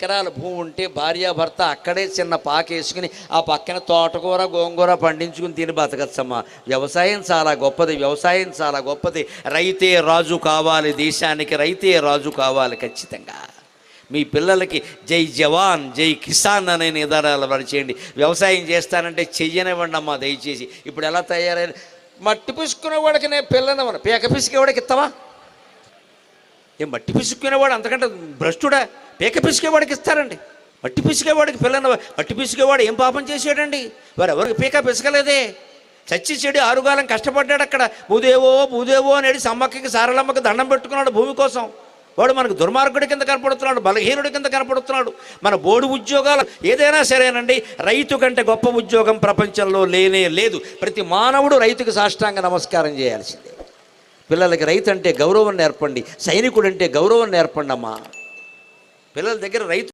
ఎకరాల భూమి ఉంటే భార్యాభర్త అక్కడే చిన్న పాకేసుకుని ఆ పక్కన తోటకూర గోంగూర పండించుకుని తిని బతకచ్చమ్మా. వ్యవసాయం చాలా గొప్పది, వ్యవసాయం చాలా గొప్పది. రైతే రాజు కావాలి, దేశానికి రైతే రాజు కావాలి ఖచ్చితంగా. మీ పిల్లలకి జై జవాన్ జై కిసాన్ అనే నిదానాలు పరిచేయండి. వ్యవసాయం చేస్తానంటే చెయ్యనివ్వండి అమ్మా దయచేసి. ఇప్పుడు ఎలా తయారైన మట్టి పిసుకునేవాడికి నేను పిల్లనవను, పీక పిసికేవాడికి ఇస్తావా? ఏం మట్టి పిసుకునేవాడు అంతకంటే భ్రష్టుడా? పీక పిసికేవాడికి ఇస్తారండి. మట్టి పిసికేవాడికి పిల్లన, మట్టి పిసికేవాడు ఏం పాపం చేసాడండి? వారు ఎవరికి పీక పిసకలేదే. చచ్చి చెడు ఆరుగాలం కష్టపడ్డాడు అక్కడ. భూదేవో భూదేవో అనేది సమ్మక్కకి సారలమ్మకి దండం పెట్టుకున్నాడు భూమి కోసం. వాడు మనకు దుర్మార్గుడి కింద కనపడుతున్నాడు, బలహీనుడి కింద కనపడుతున్నాడు. మన బోర్డు ఉద్యోగాలు ఏదైనా సరేనండి, రైతు కంటే గొప్ప ఉద్యోగం ప్రపంచంలో లేనే లేదు. ప్రతి మానవుడు రైతుకు సాష్టాంగ నమస్కారం చేయాల్సిందే. పిల్లలకి రైతు అంటే గౌరవం నేర్పండి, సైనికుడు అంటే గౌరవం నేర్పండి అమ్మా. పిల్లల దగ్గర రైతు